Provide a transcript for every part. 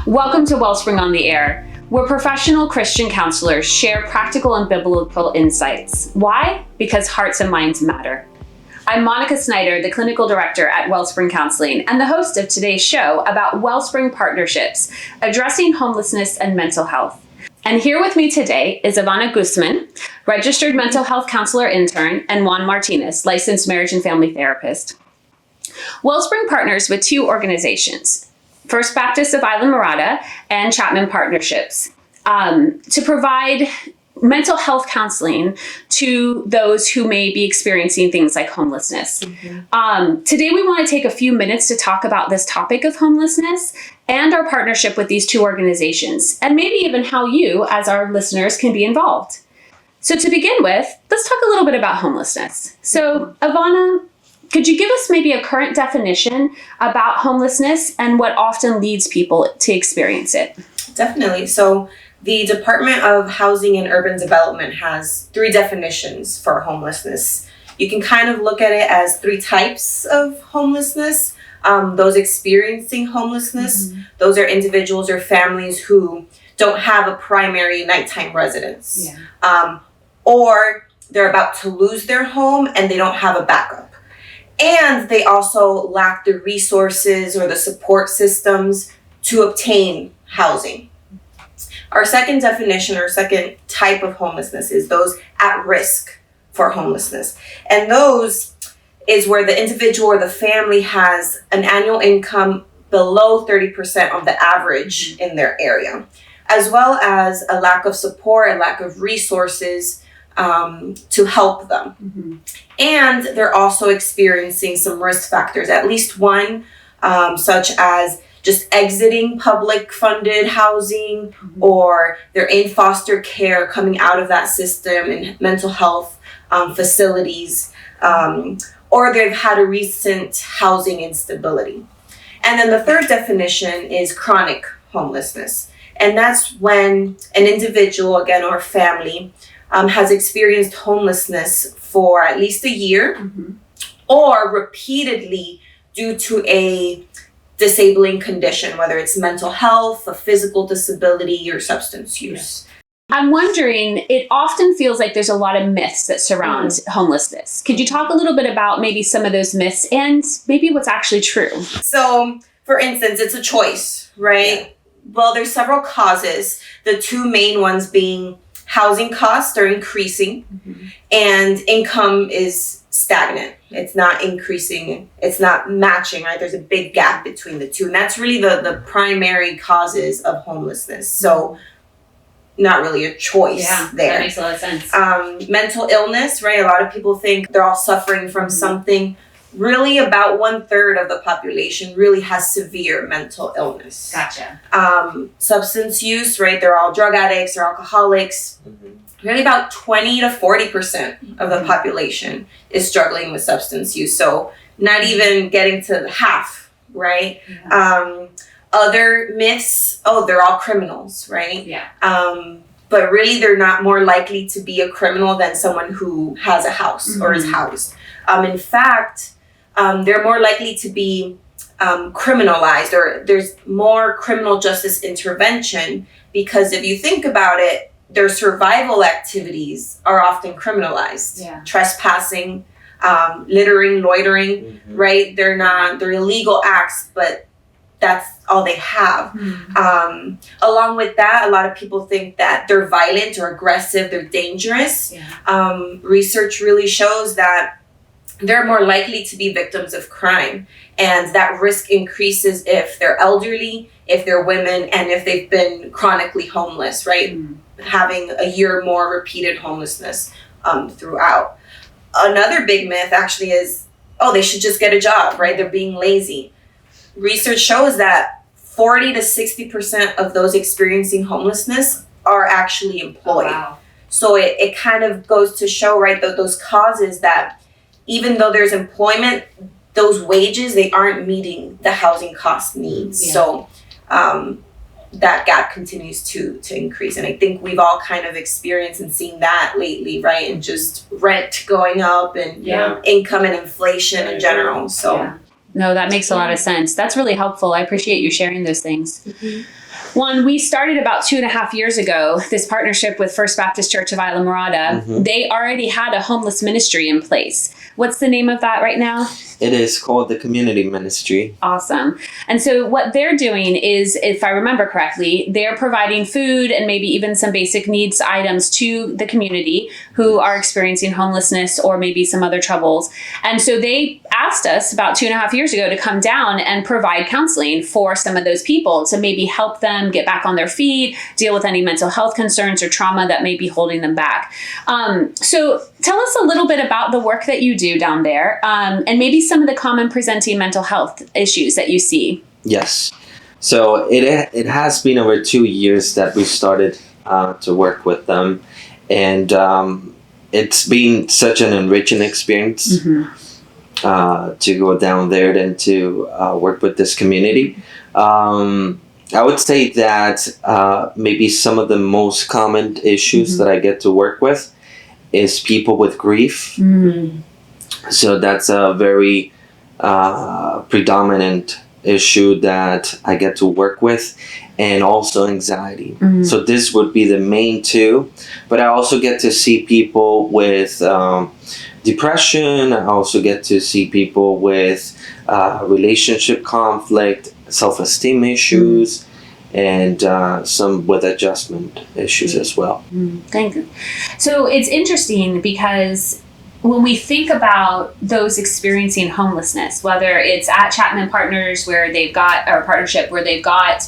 Welcome to Wellspring on the Air, where professional Christian counselors share practical and biblical insights. Why? Because hearts and minds matter. I'm Monica Snyder, the clinical director at Wellspring Counseling, and the host of today's show about Wellspring partnerships, addressing homelessness and mental health. And here with me today is Ivana Guzman, registered mental health counselor intern, and Juan Martinez, licensed marriage and family therapist. Wellspring partners with two organizations, First Baptist of Islamorada and Chapman Partnerships, to provide mental health counseling to those who may be experiencing things like homelessness. Today, we want to take a few minutes to talk about this topic of homelessness and our partnership with these two organizations, and maybe even how you, as our listeners, can be involved. So to begin with, let's talk a little bit about homelessness. So, Ivana, could you give us maybe a current definition about homelessness and what often leads people to experience it? Definitely. So the Department of Housing and Urban Development has three definitions for homelessness. You can kind of look at it as three types of homelessness. Those experiencing homelessness, those are individuals or families who don't have a primary nighttime residence. Or they're about to lose their home and they don't have a backup. And they also lack the resources or the support systems to obtain housing. Our second definition or second type of homelessness is those at risk for homelessness. And those is where the individual or the family has an annual income below 30% of the average in their area, as well as a lack of support, a lack of resources to help them. And they're also experiencing some risk factors, at least one, such as just exiting public funded housing, or they're in foster care, coming out of that system in mental health facilities, or they've had a recent housing instability. And then the third definition is chronic homelessness. And that's when an individual, again, or family, has experienced homelessness for at least a year or repeatedly due to a disabling condition, whether it's mental health, a physical disability, or substance use. I'm wondering, it often feels like there's a lot of myths that surround homelessness. Could you talk a little bit about maybe some of those myths and maybe what's actually true? So, for instance, it's a choice, right? Well, there's several causes. The two main ones being housing costs are increasing and income is stagnant. It's not increasing. It's not matching, right? There's a big gap between the two. And that's really the primary causes of homelessness. So not really a choice there. That makes a lot of sense. Mental illness, right? A lot of people think they're all suffering from something. Really, about 1/3 of the population really has severe mental illness. Gotcha. Substance use, right? They're all drug addicts or alcoholics. Really, about 20 to 40% of the population is struggling with substance use. So not even getting to half, right? Other myths, they're all criminals, right? But really, they're not more likely to be a criminal than someone who has a house or is housed. In fact, they're more likely to be criminalized, or there's more criminal justice intervention, because if you think about it, their survival activities are often criminalized. Trespassing, littering, loitering, right? They're illegal acts, but that's all they have. Along with that, a lot of people think that they're violent or aggressive, they're dangerous. Research really shows that they're more likely to be victims of crime. And that risk increases if they're elderly, if they're women, and if they've been chronically homeless, right? Having a year or more repeated homelessness throughout. Another big myth actually is, they should just get a job, right? They're being lazy. Research shows that 40 to 60% of those experiencing homelessness are actually employed. So it kind of goes to show, right, those causes that even though there's employment, those wages, they aren't meeting the housing cost needs. So that gap continues to increase. And I think we've all kind of experienced and seen that lately, right? And just rent going up and income and inflation in general. So No, that makes a lot of sense. That's really helpful. I appreciate you sharing those things. One, we started about 2.5 years ago, this partnership with First Baptist Church of Isla Morada. They already had a homeless ministry in place. What's the name of that right now? It is called the Community Ministry. Awesome. And so what they're doing is, if I remember correctly, they're providing food and maybe even some basic needs items to the community who are experiencing homelessness or maybe some other troubles. And so they asked us about 2.5 years ago to come down and provide counseling for some of those people to maybe help them get back on their feet, deal with any mental health concerns or trauma that may be holding them back. So tell us a little bit about the work that you do down there, and maybe some of the common presenting mental health issues that you see. Yes. So it has been over 2 years that we started to work with them, and it's been such an enriching experience to go down there and to work with this community. I would say that maybe some of the most common issues that I get to work with is people with grief. So that's a very predominant issue that I get to work with, and also anxiety. So this would be the main two, but I also get to see people with depression. I also get to see people with relationship conflict, self-esteem issues, and some with adjustment issues as well. Thank you. So it's interesting because when we think about those experiencing homelessness, whether it's at Chapman Partners where they've got, or partnership where they've got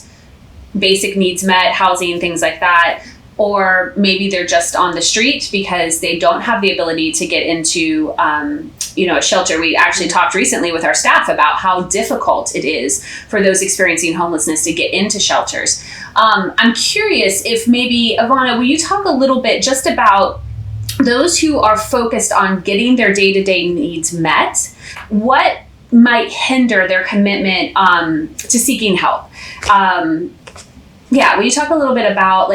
basic needs met, housing, things like that, or maybe they're just on the street because they don't have the ability to get into a shelter. We actually talked recently with our staff about how difficult it is for those experiencing homelessness to get into shelters. I'm curious if maybe, Ivana, will you talk a little bit just about those who are focused on getting their day-to-day needs met, what might hinder their commitment to seeking help? Will you talk a little bit about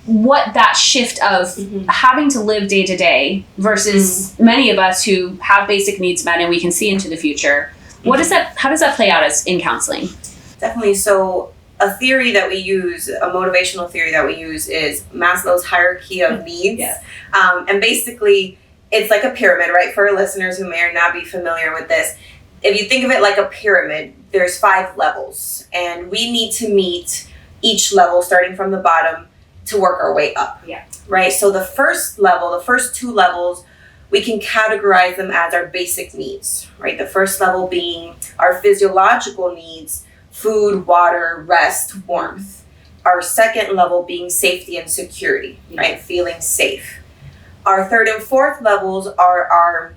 what that shift of having to live day to day versus many of us who have basic needs met and we can see into the future? How does that play out as in counseling? Definitely. So a theory that we use, a motivational theory that we use, is Maslow's hierarchy of needs. And basically it's like a pyramid, right? For our listeners who may or not be familiar with this, if you think of it like a pyramid, there's 5 levels, and we need to meet each level starting from the bottom to work our way up. Right? So the first level, the first 2 levels, we can categorize them as our basic needs, right? The first level being our physiological needs: food, water, rest, warmth. Our second level being safety and security, right? Feeling safe. Our third and fourth levels are our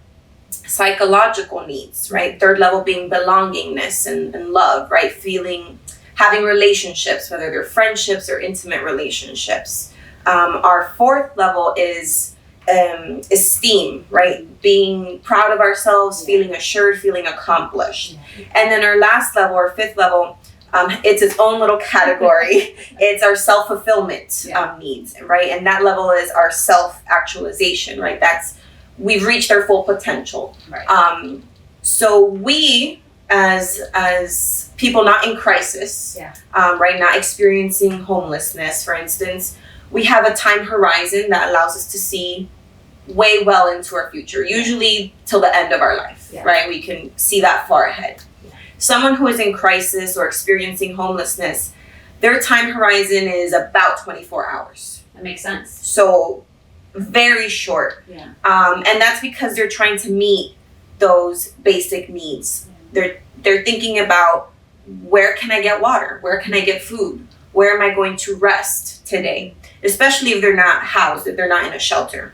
psychological needs, right? Third level being belongingness and love, right? Having relationships, whether they're friendships or intimate relationships. Our fourth level is esteem, right? Being proud of ourselves, feeling assured, feeling accomplished. And then our last level, or fifth level, it's its own little category. It's our self-fulfillment needs, right? And that level is our self-actualization, right? We've reached our full potential. Right. So we, as people not in crisis, right, not experiencing homelessness, for instance, we have a time horizon that allows us to see way well into our future, usually till the end of our life, right? We can see that far ahead. Someone who is in crisis or experiencing homelessness, their time horizon is about 24 hours. That makes sense. So very short. And that's because they're trying to meet those basic needs. They're thinking about, where can I get water? Where can I get food? Where am I going to rest today? Especially if they're not housed, if they're not in a shelter.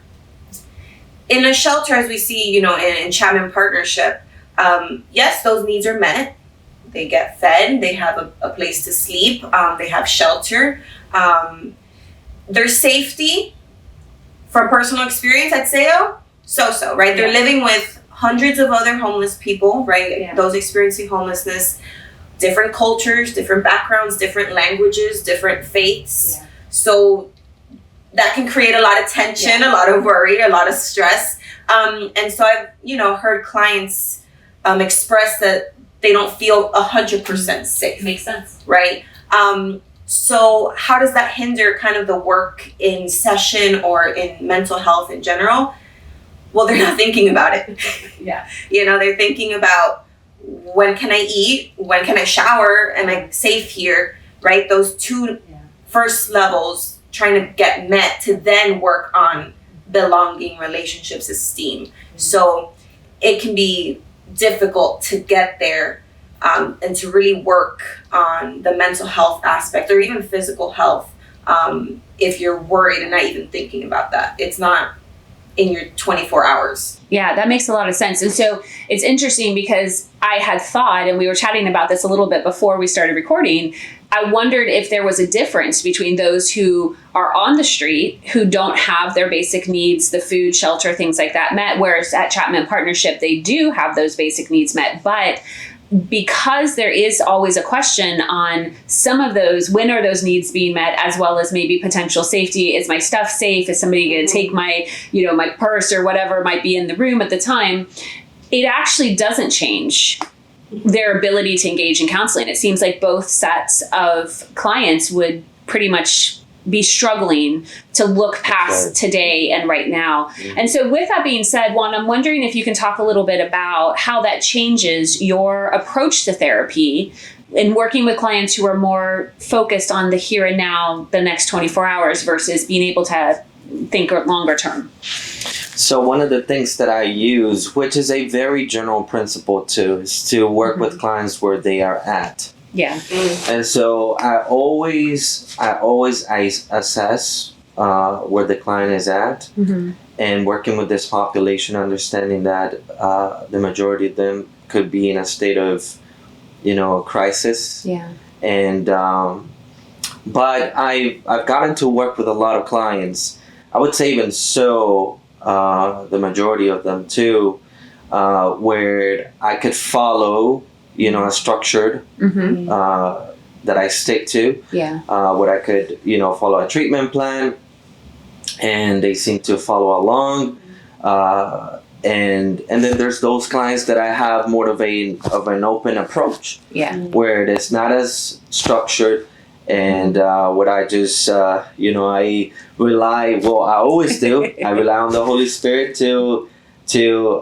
In a shelter, as we see, in Chapman Partnership, yes, those needs are met. They get fed, they have a place to sleep, they have shelter. Their safety, from personal experience, I'd say, so, right? They're living with hundreds of other homeless people, right? Those experiencing homelessness, different cultures, different backgrounds, different languages, different faiths. So that can create a lot of tension, a lot of worry, a lot of stress. And so I've, heard clients express that they don't feel 100% safe. Makes sense. Right? So how does that hinder kind of the work in session or in mental health in general? Well, they're not thinking about it. Yeah. They're thinking about, when can I eat? When can I shower? Am I safe here? Right? Those two first levels trying to get met to then work on belonging, relationships, esteem. So it can be difficult to get there and to really work on the mental health aspect or even physical health if you're worried and not even thinking about that. It's not in your 24 hours. Yeah, that makes a lot of sense. And so it's interesting because I had thought, and we were chatting about this a little bit before we started recording, I wondered if there was a difference between those who are on the street, who don't have their basic needs, the food, shelter, things like that met, whereas at Chapman Partnership, they do have those basic needs met. But because there is always a question on some of those, when are those needs being met, as well as maybe potential safety. Is my stuff safe? Is somebody going to take my, my purse or whatever might be in the room at the time? It actually doesn't change their ability to engage in counseling. It seems like both sets of clients would pretty much be struggling to look past today and right now. Mm-hmm. And so with that being said, Juan, I'm wondering if you can talk a little bit about how that changes your approach to therapy in working with clients who are more focused on the here and now, the next 24 hours versus being able to think longer term. So one of the things that I use, which is a very general principle too, is to work with clients where they are at. Yeah. And so I always assess where the client is at, and working with this population, understanding that the majority of them could be in a state of, crisis. Yeah. And but I've gotten to work with a lot of clients. I would say even so, the majority of them too, where I could follow, a structured that I stick to. Yeah. Where I could, follow a treatment plan, and they seem to follow along. And then there's those clients that I have more of an open approach. Yeah. Where it is not as structured. And what I just, I rely, well, I always do. I rely on the Holy Spirit to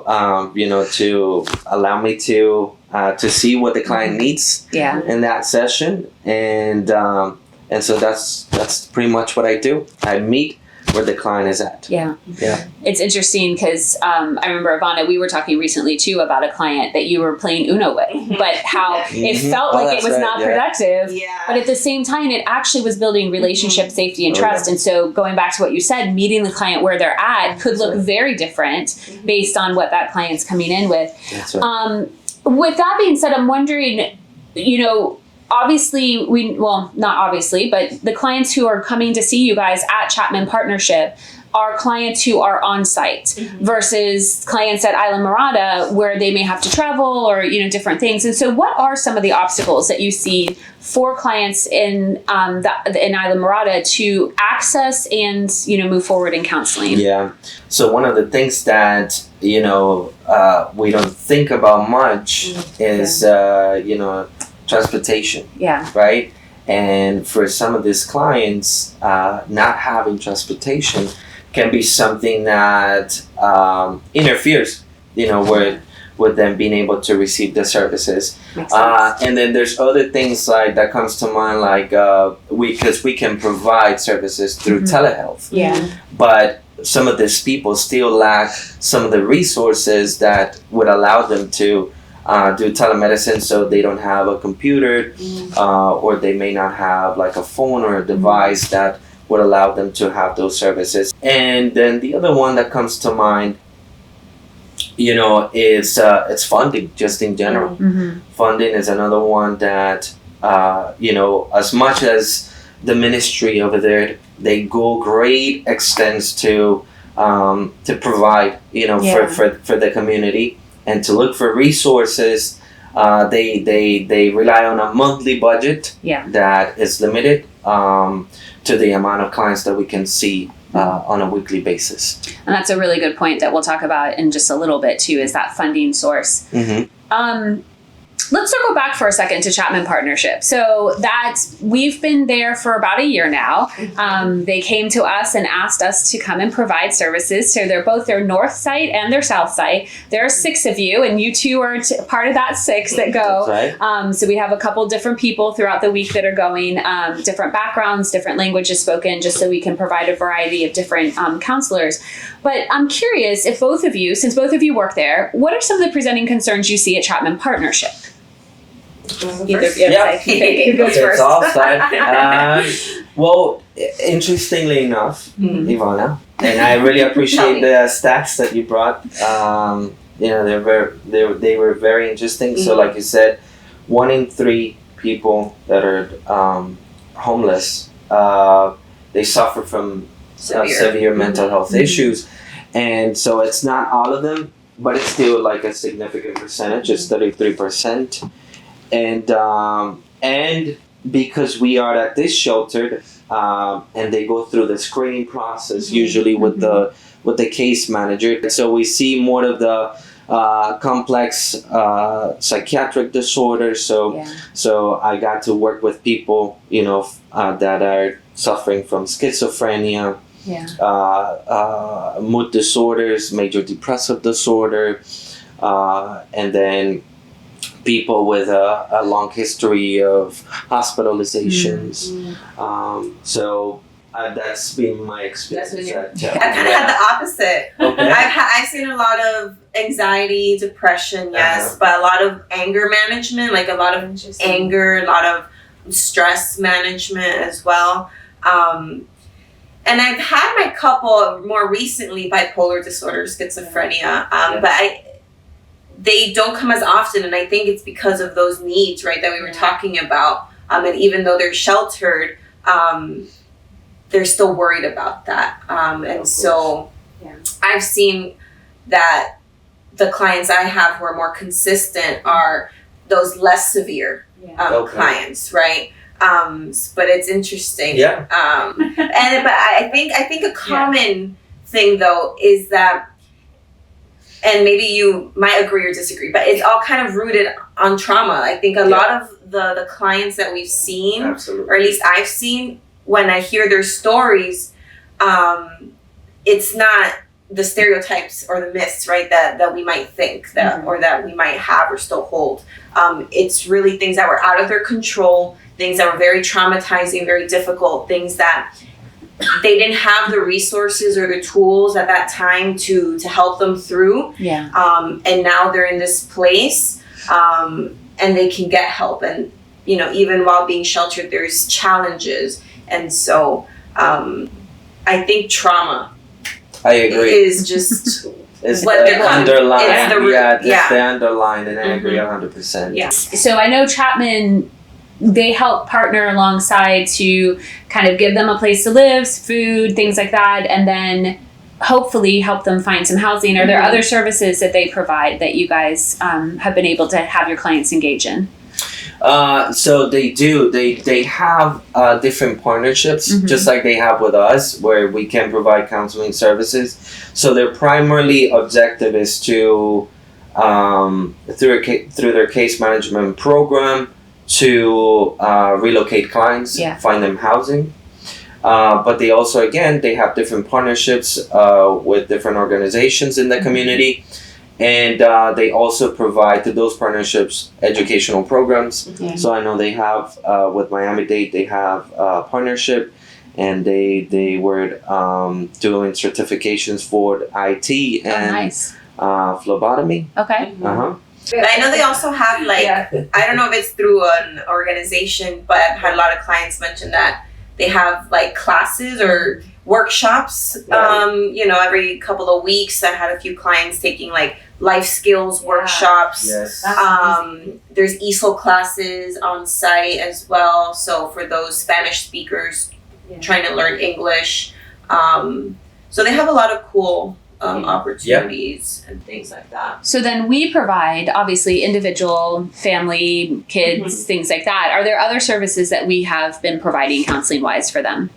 allow me to see what the client needs in that session. And so that's pretty much what I do. I meet where the client is at. Yeah. It's interesting because I remember, Ivana, we were talking recently too about a client that you were playing Uno with, but how it felt like it was not productive. Yeah. But at the same time, it actually was building relationship safety and trust. And so going back to what you said, meeting the client where they're at could look very different based on what that client's coming in with. That's right. With that being said, I'm wondering, obviously, not obviously, but the clients who are coming to see you guys at Chapman Partnership are clients who are on site versus clients at Isla Mirada where they may have to travel or, different things. And so what are some of the obstacles that you see for clients in Isla Mirada to access and, move forward in counseling? Yeah. So one of the things that, we don't think about much is, transportation. Yeah. Right? And for some of these clients, not having transportation can be something that interferes, with them being able to receive the services. And then there's other things like that comes to mind, like because we can provide services through telehealth. Yeah. But some of these people still lack some of the resources that would allow them to do telemedicine, so they don't have a computer or they may not have like a phone or a device that would allow them to have those services. And then the other one that comes to mind, is it's funding, just in general. Funding is another one that, as much as the ministry over there, they go great extents to provide, for the community. And to look for resources, they rely on a monthly budget that is limited to the amount of clients that we can see on a weekly basis. And that's a really good point that we'll talk about in just a little bit too, is that funding source. Let's circle back for a second to Chapman Partnership. So we've been there for about a year now. They came to us and asked us to come and provide services. So they're both their north site and their south site. There are 6 of you, and you two are part of that 6 that go. That's right. So we have a couple different people throughout the week that are going, different backgrounds, different languages spoken, just so we can provide a variety of different counselors. But I'm curious if both of you, since both of you work there, what are some of the presenting concerns you see at Chapman Partnership? Either of you. Yeah. Who goes Okay, first? so I'll start. Well, interestingly enough, Ivana, and I really appreciate the stats that you brought. They were very interesting. So, like you said, 1 in 3 people that are homeless, they suffer from severe mental health issues, and so it's not all of them, but it's still like a significant percentage. It's 33%. And because we are at this shelter, and they go through the screening process usually with the case manager, so we see more of the complex psychiatric disorders. So I got to work with people, that are suffering from schizophrenia, mood disorders, major depressive disorder, and then people with a long history of hospitalizations. So that's been my experience. I've kind of had the opposite. Okay. I've seen a lot of anxiety, depression, yes, but a lot of anger management, like a lot of anger, a lot of stress management as well. And I've had my couple more recently bipolar disorder, schizophrenia, but they don't come as often, and I think it's because of those needs, right, that we were talking about. And even though they're sheltered, they're still worried about that. And so I've seen that the clients I have who are more consistent are those less severe clients, right? But it's interesting. Yeah. But I think a common thing though is that, and maybe you might agree or disagree, but it's all kind of rooted on trauma. I think a lot of the clients that we've seen, or at least I've seen, when I hear their stories, it's not the stereotypes or the myths, right, that we might think that or that we might have or still hold. It's really things that were out of their control, things that were very traumatizing, very difficult, things that they didn't have the resources or the tools at that time to help them through. And now they're in this place, and they can get help. And, even while being sheltered, there's challenges. And so I think trauma is just it's what the underlying. It's the root. The underlying, and I agree 100%. Yeah. So I know Chapman, they help partner alongside to kind of give them a place to live, food, things like that, and then hopefully help them find some housing. Are there other services that they provide that you guys have been able to have your clients engage in? So they do. They have different partnerships, just like they have with us, where we can provide counseling services. So their primarily objective is to, through their case management program, to relocate clients, find them housing. But they also, again, they have different partnerships with different organizations in the community. And they also provide to those partnerships educational programs. So I know they have, with Miami-Dade, they have a partnership, and they were doing certifications for IT and phlebotomy. Okay. But I know they also have I don't know if it's through an organization, but I've had a lot of clients mention that they have classes or workshops, every couple of weeks. I had a few clients taking life skills workshops. There's ESOL classes on site as well. So for those Spanish speakers trying to learn English. So they have a lot of cool opportunities and things like that. So then we provide, obviously, individual, family, kids, things like that. Are there other services that we have been providing counseling-wise for them?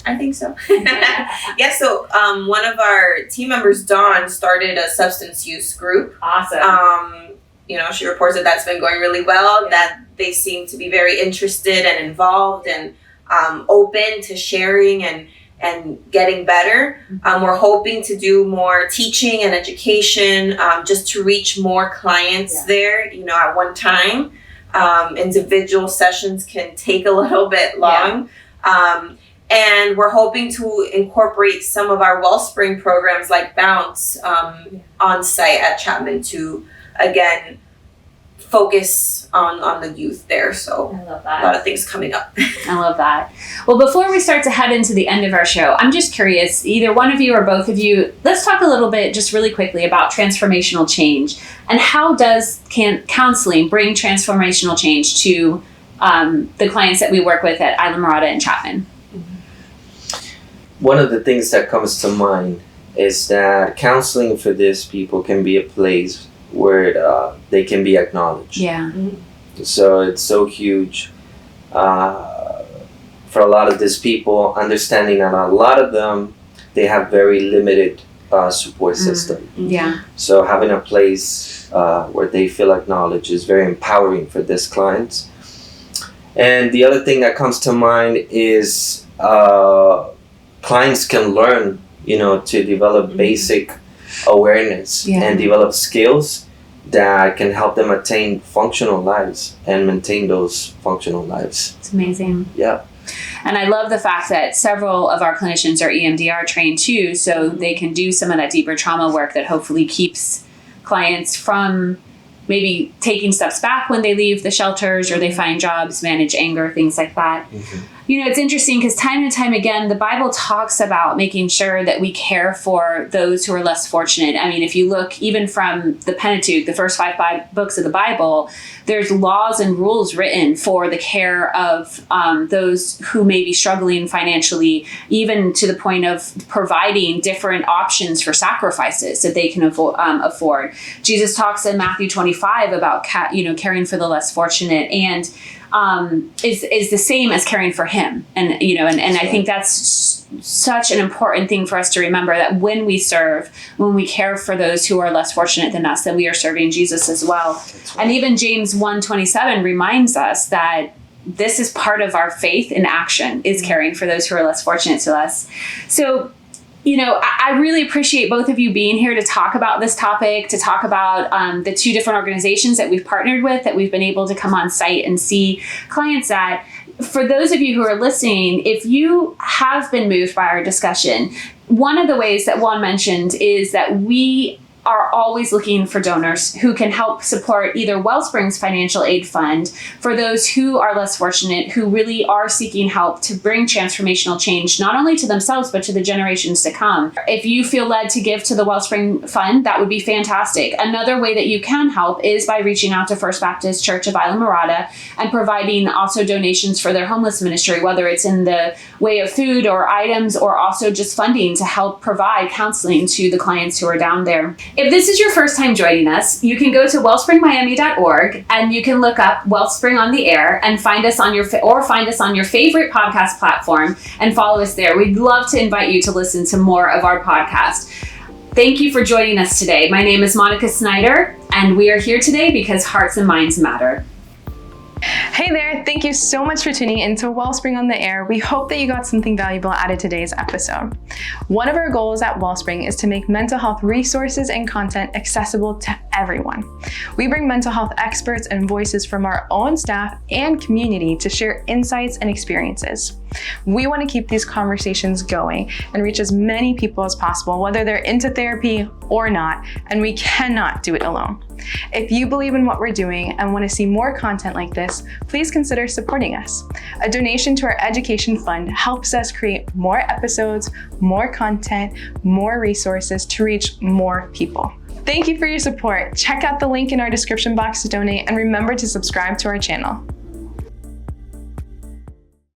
I think so. So one of our team members, Dawn, started a substance use group. Awesome. she reports that that's been going really well, that they seem to be very interested and involved and open to sharing and getting better. We're hoping to do more teaching and education just to reach more clients there, at one time. Individual sessions can take a little bit long. And we're hoping to incorporate some of our Wellspring programs like Bounce on site at Chapman to, again, focus on the youth there. So I love that. A lot of things coming up. I love that. Well, before we start to head into the end of our show, I'm just curious, either one of you or both of you, let's talk a little bit just really quickly about transformational change and how does counseling bring transformational change to the clients that we work with at Isla Mirada and Chapman. One of the things that comes to mind is that counseling for these people can be a place where they can be acknowledged. Yeah. So it's so huge for a lot of these people, understanding that a lot of them, they have very limited support system. Yeah. So having a place where they feel acknowledged is very empowering for these clients. And the other thing that comes to mind is clients can learn, to develop basic awareness and develop skills that can help them attain functional lives and maintain those functional lives. It's amazing. Yeah. And I love the fact that several of our clinicians are EMDR trained too, so they can do some of that deeper trauma work that hopefully keeps clients from maybe taking steps back when they leave the shelters or they find jobs, manage anger, things like that. It's interesting because time and time again, the Bible talks about making sure that we care for those who are less fortunate. I mean, if you look even from the Pentateuch, the first five books of the Bible, there's laws and rules written for the care of those who may be struggling financially, even to the point of providing different options for sacrifices that they can afford. Jesus talks in Matthew 25 about caring for the less fortunate, and is the same as caring for him. And I think that's such an important thing for us to remember, that when we serve, when we care for those who are less fortunate than us, then we are serving Jesus as well. Right. And even James 1:27 reminds us that this is part of our faith in action, is caring for those who are less fortunate to us. So I really appreciate both of you being here to talk about this topic, to talk about the two different organizations that we've partnered with, that we've been able to come on site and see clients at. For those of you who are listening, if you have been moved by our discussion, one of the ways that Juan mentioned is that we are always looking for donors who can help support either Wellspring's financial aid fund for those who are less fortunate, who really are seeking help to bring transformational change, not only to themselves, but to the generations to come. If you feel led to give to the Wellspring Fund, that would be fantastic. Another way that you can help is by reaching out to First Baptist Church of Isla Mirada and providing also donations for their homeless ministry, whether it's in the way of food or items, or also just funding to help provide counseling to the clients who are down there. If this is your first time joining us, you can go to wellspringmiami.org and you can look up Wellspring on the Air and find us on your favorite podcast platform and follow us there. We'd love to invite you to listen to more of our podcast. Thank you for joining us today. My name is Monica Snyder, and we are here today because hearts and minds matter. Hey there, thank you so much for tuning in to Wellspring on the Air. We hope that you got something valuable out of today's episode. One of our goals at Wellspring is to make mental health resources and content accessible to everyone. We bring mental health experts and voices from our own staff and community to share insights and experiences. We want to keep these conversations going and reach as many people as possible, whether they're into therapy or not, and we cannot do it alone. If you believe in what we're doing and want to see more content like this, please consider supporting us. A donation to our education fund helps us create more episodes, more content, more resources to reach more people. Thank you for your support. Check out the link in our description box to donate, and remember to subscribe to our channel.